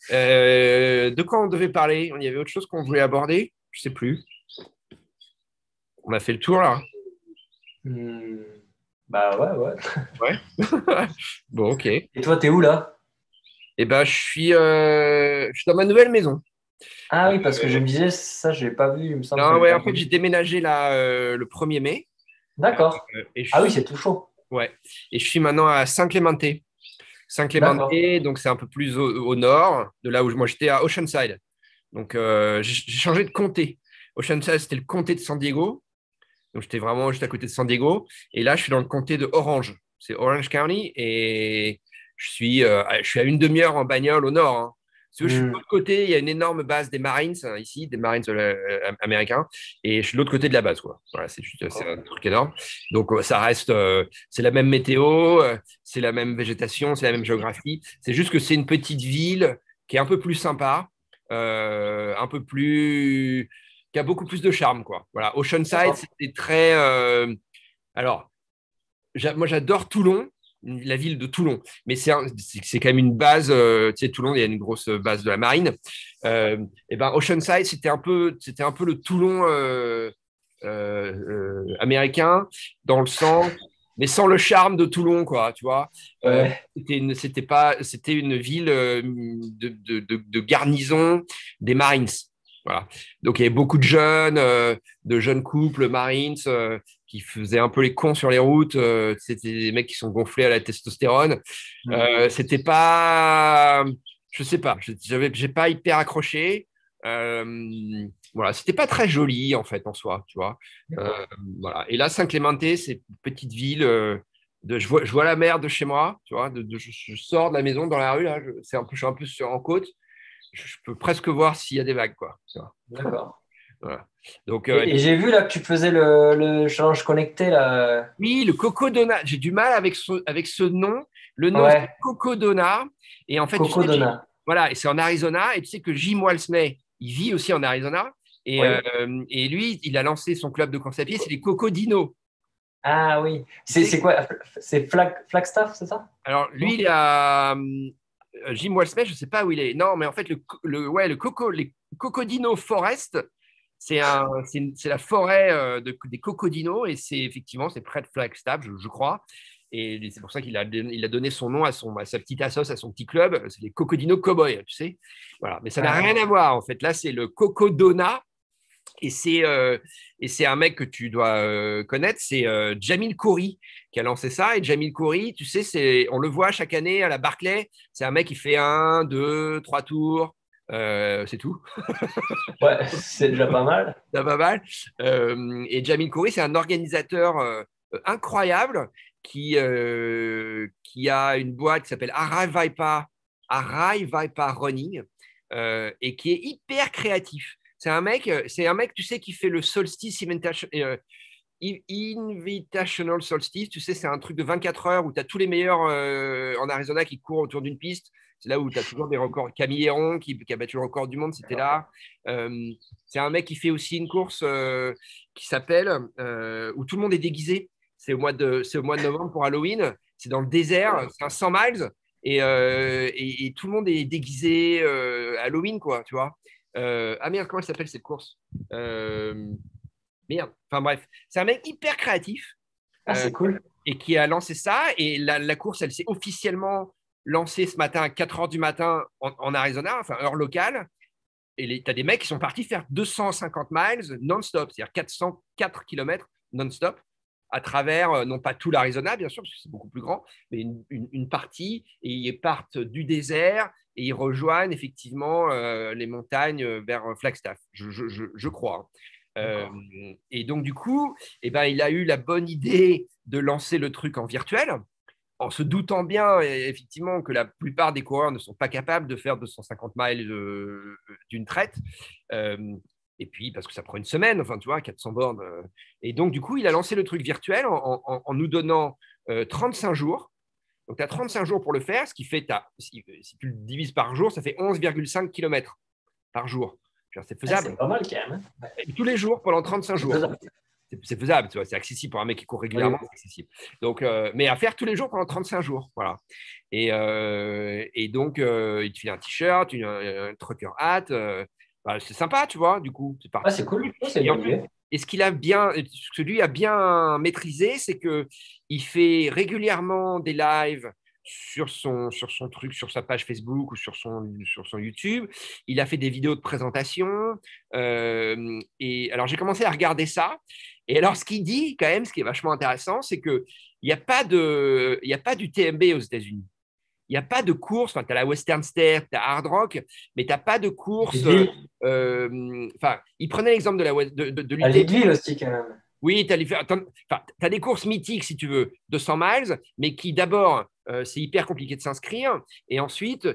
De quoi on devait parler? Il y avait autre chose qu'on voulait aborder? Je sais plus. On a fait le tour là. Hmm, Bah ouais, ouais. Ouais. Bon, ok. Et toi, t'es où là? Eh ben, je suis dans ma nouvelle maison. Ah oui, parce que je me disais, ça, je l'ai pas vu. Il me semble que Non, j'ai ouais, pas en fait, vu. j'ai déménagé là le 1er mai. D'accord. Et Ah oui, c'est tout chaud. ouais. Et je suis maintenant à Saint-Clémenté. Saint-Clémenté, D'accord. donc c'est un peu plus au nord, de là où moi j'étais à Oceanside. Donc j'ai changé de comté. Oceanside, c'était le comté de San Diego. Donc j'étais vraiment juste à côté de San Diego. Et là, je suis dans le comté de Orange. C'est Orange County. Et je suis à une demi-heure en bagnole au nord, hein. Si tu veux, je suis de Hmm, l'autre côté, il y a une énorme base des Marines ici, des Marines américains. Et je suis de l'autre côté de la base, quoi. Voilà, c'est d'accord. un truc énorme. Donc ça reste, c'est la même météo, c'est la même végétation, c'est la même géographie. C'est juste que c'est une petite ville qui est un peu plus sympa, un peu plus qui a beaucoup plus de charme, quoi. Voilà, Oceanside, D'accord. c'était très. Alors, moi, j'adore Toulon, la ville de Toulon, mais c'est quand même une base. Tu sais, Toulon, il y a une grosse base de la marine. Et ben, Oceanside, c'était un peu le Toulon américain, dans le sens, mais sans le charme de Toulon, quoi. Tu vois. Ouais. C'était une ville de garnison des Marines. Voilà. Donc, il y avait beaucoup de jeunes couples Marines qui faisaient un peu les cons sur les routes. C'était des mecs qui sont gonflés à la testostérone. Hmm, C'était pas, je sais pas, j'ai pas hyper accroché. Voilà, c'était pas très joli en fait en soi, tu vois. Euh, d'accord. voilà. Et là, Saint-Clémenté, c'est une petite ville. Je vois la mer de chez moi, tu vois. Je sors de la maison dans la rue là. Je suis un peu en côte. Je peux presque voir s'il y a des vagues, quoi. Tu vois. D'accord. Voilà. Donc, Et j'ai vu là que tu faisais le challenge connecté là. oui, le cocodona. J'ai du mal avec ce nom. Le nom, c'est Ouais. cocodona. Et en fait, tu sais, Cocodona. voilà, et c'est en Arizona. Et tu sais que Jim Walsley, il vit aussi en Arizona. Oui. Et lui, il a lancé son club de course à pied, c'est les Cocodinos. Ah oui. Tu C'est sais, quoi? C'est Flagstaff, c'est ça? alors lui, Non? il a Jim Walsley, je ne sais pas où il est. Non, mais en fait, les Cocodino Forest, c'est la forêt des cocodinos et c'est près de Flagstaff, je crois. Et c'est pour ça il a donné son nom à sa petite assoce, à son petit club. C'est les Cocodino Cowboys, tu sais. Voilà. Mais ça n'a rien Ah, à voir, en fait. Là, c'est le Cocodona. Et c'est un mec que tu dois connaître, c'est Jamil Khoury qui a lancé ça. Et Jamil Khoury, tu sais, on le voit chaque année à la Barclay. C'est un mec qui fait un, deux, trois tours. C'est tout. ouais, c'est déjà pas mal. Ça va mal. Et Jamil Khoury, c'est un organisateur incroyable qui a une boîte qui s'appelle Arai Vaipa Running et qui est hyper créatif. C'est un mec, tu sais, qui fait le solstice Invitational Solstice. Tu sais, c'est un truc de 24 heures où tu as tous les meilleurs en Arizona qui courent autour d'une piste. C'est là où tu as toujours des records. Camille Héron, qui a battu le record du monde, c'était D'accord. là. C'est un mec qui fait aussi une course qui s'appelle où tout le monde est déguisé. C'est au mois de novembre pour Halloween. C'est dans le désert. C'est un 100 miles. Et tout le monde est déguisé Halloween, quoi, tu vois. Ah merde, comment elle s'appelle cette course Merde. Enfin bref, c'est un mec hyper créatif Ah, euh, c'est cool. et qui a lancé ça. Et la course, elle s'est officiellement lancée ce matin à 4 heures du matin en Arizona, enfin heure locale. Et tu as des mecs qui sont partis faire 250 miles non-stop, c'est-à-dire 404 km non-stop, à travers, non pas tout l'Arizona, bien sûr, parce que c'est beaucoup plus grand, mais une partie, et ils partent du désert et ils rejoignent effectivement les montagnes vers Flagstaff, je crois, hein. D'accord. Et donc, du coup, eh ben, il a eu la bonne idée de lancer le truc en virtuel, en se doutant bien, effectivement, que la plupart des coureurs ne sont pas capables de faire 250 miles d'une traite. Euh, et puis, parce que ça prend une semaine, enfin, tu vois, 400 bornes. Et donc, du coup, il a lancé le truc virtuel en nous donnant 35 jours. Donc, tu as 35 jours pour le faire, ce qui fait, si tu le divises par jour, ça fait 11,5 km par jour. C'est Ah, faisable. c'est pas mal quand même, hein. Et tous les jours pendant 35 C'est jours. faisable. C'est faisable, tu vois, c'est accessible pour un mec qui court régulièrement, Oui. c'est accessible. Donc, mais à faire tous les jours pendant 35 jours, voilà. Et donc, il te file un t-shirt, un trucker hat, bah, c'est sympa, tu vois, du coup, c'est Ah, c'est cool. participatif. Ouais, c'est une Et en bonne plus, idée. et ce que lui a bien maîtrisé, c'est que il fait régulièrement des lives sur son truc, sur sa page Facebook ou sur son YouTube. Il a fait des vidéos de présentation. Et alors, j'ai commencé à regarder ça. Et alors, ce qu'il dit, quand même, ce qui est vachement intéressant, c'est qu'il n'y a pas il y a pas du TMB aux États-Unis. Il n'y a pas de course. Enfin, tu as la Western States, tu as Hard Rock, mais tu n'as pas de course. Leadville. Enfin, il prenait l'exemple de À l'UTMB. Leadville aussi, quand même. Oui, tu as des courses mythiques, si tu veux, de 100 miles, mais qui d'abord, c'est hyper compliqué de s'inscrire. Et ensuite,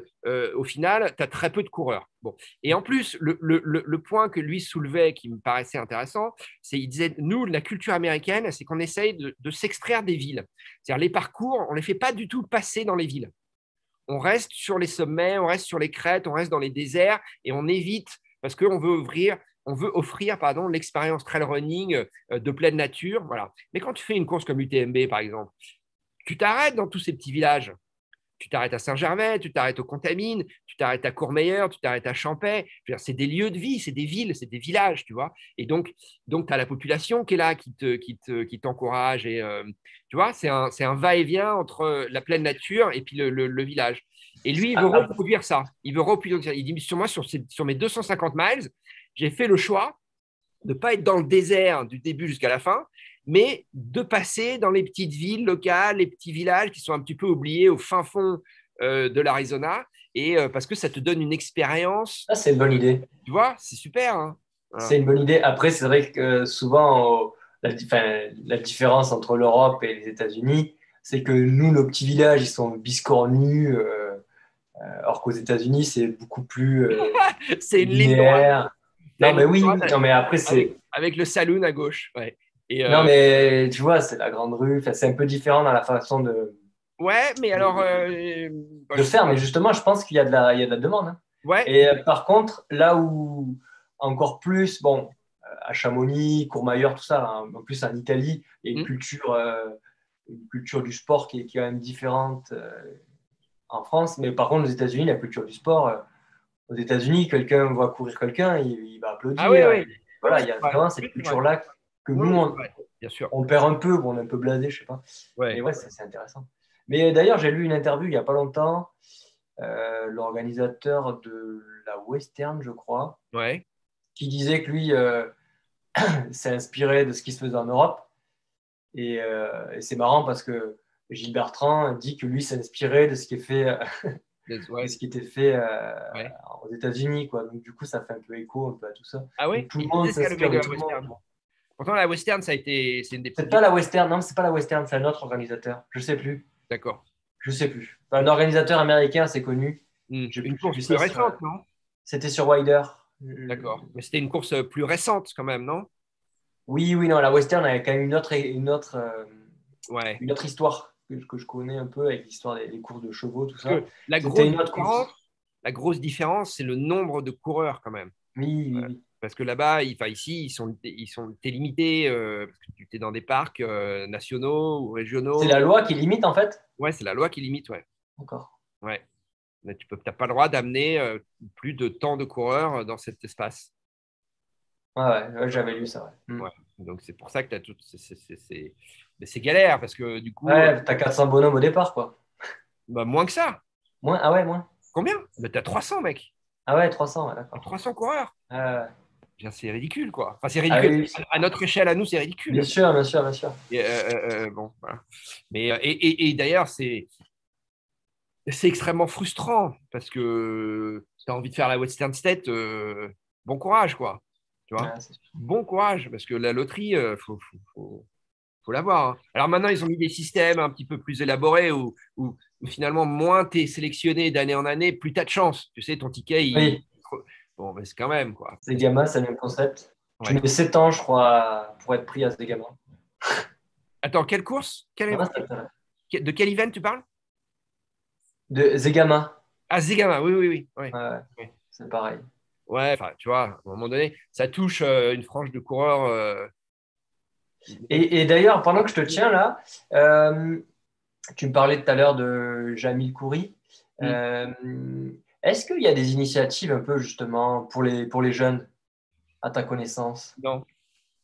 au final, tu as très peu de coureurs. Bon. Et en plus, le point que lui soulevait, qui me paraissait intéressant, c'est qu'il disait, nous, la culture américaine, c'est qu'on essaye de s'extraire des villes. C'est-à-dire les parcours, on ne les fait pas du tout passer dans les villes. On reste sur les sommets, on reste sur les crêtes, on reste dans les déserts et on évite parce qu'on veut offrir pardon, l'expérience trail running de pleine nature. Voilà. Mais quand tu fais une course comme l'UTMB, par exemple, tu t'arrêtes dans tous ces petits villages. Tu t'arrêtes à Saint-Gervais, tu t'arrêtes aux Contamines, tu t'arrêtes à Courmayeur, tu t'arrêtes à Champais. C'est des lieux de vie, c'est des villes, c'est des villages, tu vois. Et donc tu as la population qui est là, qui t'encourage. Et tu vois, c'est un va-et-vient entre la pleine nature et puis le village. Et lui, il veut Ah, reproduire ça. Il veut reproduire ça. Il dit, sur moi, sur mes 250 miles, j'ai fait le choix de ne pas être dans le désert du début jusqu'à la fin, mais de passer dans les petites villes locales, les petits villages qui sont un petit peu oubliés au fin fond de l'Arizona, et parce que ça te donne une expérience, c'est une bonne idée. tu vois, c'est super. Hein. Voilà. C'est une bonne idée. Après, c'est vrai que souvent, la différence entre l'Europe et les États-Unis, c'est que nous, nos petits villages, ils sont biscornus, alors qu'aux États-Unis, c'est beaucoup plus C'est une ligne droite. linéaire. T'as Non, une mais ligne oui, droite oui. Non, mais après, c'est. avec le saloon à gauche. Ouais. Et, Non, mais tu vois, c'est la grande rue. Enfin, c'est un peu différent dans la façon ouais, mais alors, bah, de je sais faire. pas. Mais justement, je pense qu'il y a il y a de la demande, hein. Ouais. Et par contre, là où encore plus, bon, à Chamonix, Courmayeur, tout ça, hein, en plus en Italie, il y a Hmm. une culture du sport qui est quand même différente en France. Mais par contre, aux États-Unis, la culture du sport, aux États-Unis, quelqu'un va courir quelqu'un, il va Ah oui, applaudir. oui. Et Oui, voilà, il y c'est a vrai. vraiment Oui, cette c'est vrai. culture-là que Oui, nous, oui, c'est vrai. Bien sûr. on perd un peu, bon, on est un peu blasé, je sais pas. Mais Ouais. ouais, c'est intéressant. Mais d'ailleurs, j'ai lu une interview il n'y a pas longtemps, l'organisateur de la Western, je crois, Ouais. qui disait que lui s'est inspiré de ce qui se faisait en Europe. Et c'est marrant parce que Gilles Bertrand dit que lui s'est inspiré de ce qui est fait, de Ouais. ce qui était fait Ouais. aux États-Unis, quoi. Donc du coup, ça fait un peu écho un peu à tout ça. Ah oui? Donc tout le Il monde disait ça, le s'inspire mec de de la tout le monde. Western. Pourtant, la Western, c'est une des plus C'est pas vieilles. la Western, non, c'est pas la Western, c'est un autre organisateur. Je sais plus. D'accord. Je sais plus. Enfin, un organisateur américain, c'est connu. Je sais Une plus. course Je plus sais, récente, non? c'était sur Wider. D'accord. Mais c'était une course plus récente quand même, non? Oui, oui, non, la Western avait quand même Ouais. une autre histoire que je connais un peu avec l'histoire des courses de chevaux, tout Parce ça. que C'était une autre course. la grosse différence, c'est le nombre de coureurs quand même. Oui, oui, oui. Parce que là-bas, enfin, ici, t'es limité parce que tu es dans des parcs nationaux ou C'est régionaux. la loi qui limite, en fait. Ouais, c'est la loi qui limite, ouais. D'accord. Ouais. Mais t'as pas le droit d'amener plus de tant de coureurs dans cet espace. Ouais, ouais, ouais, j'avais lu ça, ouais. Ouais. Donc c'est pour ça que tu as tout. Mais c'est galère parce que du coup, Ouais, t'as 400 bonhommes au départ, quoi. bah, moins que ça. Moins? Ah ouais, moins. Combien? Bah, tu as 300, mec. Ah ouais, 300, ouais, T'as d'accord. 300 coureurs. Euh, Bien, c'est ridicule, quoi. Enfin, c'est ah ridicule. oui, oui. À notre échelle, à nous, c'est Bien ridicule. sûr, bien sûr, bien sûr. Et, bon, voilà. Mais, et d'ailleurs, c'est extrêmement frustrant parce que tu as envie de faire la Western State, bon courage, quoi. Tu vois? Ouais, c'est sûr. Bon courage, parce que la loterie, faut l'avoir. Hein. Alors maintenant, ils ont mis des systèmes un petit peu plus élaborés où finalement, moins tu es sélectionné d'année en année, plus tu as de chance. Tu sais, ton ticket, Oui, bon, mais c'est quand même, quoi. c'est gamins, c'est le même concept. Tu Ouais. mets 7 ans, je crois, pour être pris à ces gamins. Attends, quelle course? Ouais, c'est intéressant. De quel event tu parles? De Zegama. Ah, Zegama, oui, oui, oui. Ouais. Ouais, Ouais. c'est pareil. Ouais, enfin, tu vois, à un moment donné, ça touche une frange de coureurs. Et d'ailleurs, pendant que je te tiens là, tu me parlais tout à l'heure de Jamil Khoury. Mm. Euh, Est-ce qu'il y a des initiatives un peu justement pour les jeunes, à ta connaissance? Non,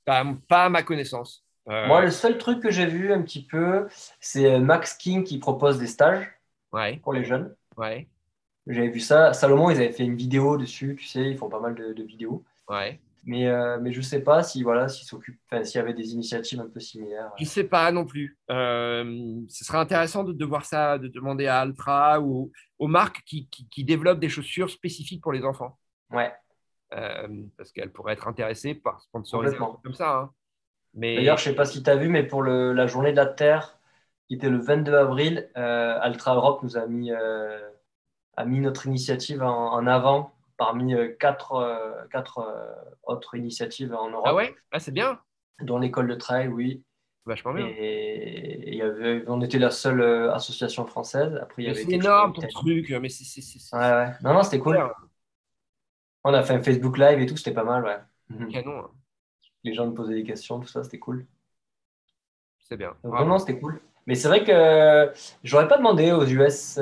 pas à ma connaissance. Moi, le seul truc que j'ai vu un petit peu, c'est Max King qui propose des stages Ouais, pour les jeunes. ouais, J'avais vu ça. Salomon, ils avaient fait une vidéo dessus, tu sais, ils font pas mal de vidéos. ouais. Mais je sais pas si voilà, enfin, s'il y avait des initiatives un peu similaires. Je sais pas non plus. Ce serait intéressant de voir ça, de demander à Altra ou aux marques qui développent des chaussures spécifiques pour les enfants. Ouais, Parce qu'elles pourraient être intéressées par sponsoriser un truc complètement. comme ça, hein. D'ailleurs, Mais je sais pas si tu as vu, mais pour la journée de la Terre, qui était le 22 avril, Altra Europe nous a mis notre initiative en avant parmi quatre autres initiatives en ah Europe, ouais, ah, c'est bien, dont l'école de trail, oui. vachement bien. Et on était la seule association française. Après, il y Mais avait c'est quelque chose en énorme ton Italie. truc, mais Ouais, ouais. Non, non, c'était cool. super, On a fait un Facebook Live et tout, c'était pas mal, ouais. Mhm. canon, hein. Les gens nous posaient des questions, tout ça, c'était cool. C'est bien, Donc, non, bravo. non, c'était cool. Mais c'est vrai que j'aurais pas demandé aux US,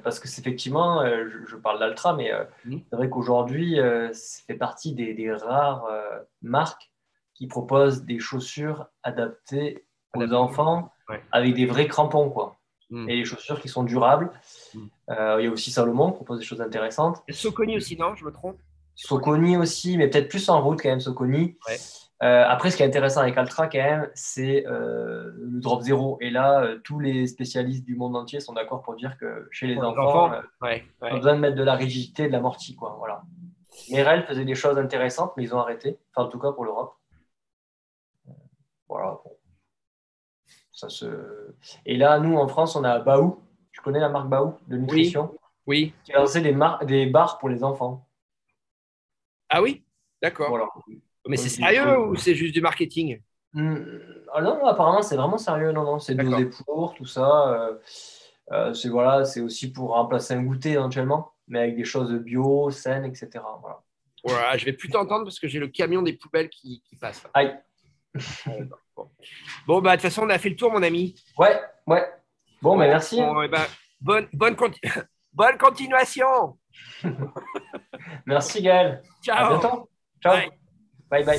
parce que c'est effectivement, je parle d'Altra, mais Mhm. c'est vrai qu'aujourd'hui, ça fait partie des rares marques qui proposent des chaussures adaptées aux Adapté. enfants Ouais. avec des vrais crampons, quoi. Mhm. Et des chaussures qui sont durables. Mhm. Il y a aussi Salomon qui propose des choses intéressantes. Et Soconi aussi, non, je me trompe? Soconi. Soconi aussi, mais peut-être plus en route quand même, Soconi. Ouais. Après, ce qui est intéressant avec Altra, quand même, c'est le drop zéro. Et là, tous les spécialistes du monde entier sont d'accord pour dire que chez les Pour les enfants, enfants? Ouais, pas ouais. besoin de mettre de la rigidité, de l'amorti, quoi. Voilà. Merrell faisait des choses intéressantes, mais ils ont arrêté. Enfin, en tout cas pour l'Europe. Voilà. Bon, ça se... Et là, nous, en France, on a Baou. Tu connais la marque Baou de Oui, nutrition, oui. qui a lancé des bars pour les enfants. Ah oui? D'accord. Voilà. Mais c'est Des sérieux ou c'est juste du marketing? Hmm, ah non, non, apparemment, c'est vraiment sérieux. Non, non, c'est dosé D'accord. pour tout ça. C'est voilà, c'est aussi pour remplacer un goûter éventuellement, mais avec des choses bio, saines, etc. Voilà. Voilà, je vais plus t'entendre parce que j'ai le camion des poubelles qui passe là. Aïe. Ah, d'accord. Bon. Bon, bah, de toute façon, on a fait le tour, mon ami. Ouais, ouais. Bon, Bon, mais merci. bon, eh ben, bonne continuation. Merci, Gaël. À Ciao. bientôt. Ciao. Bye. Bye bye.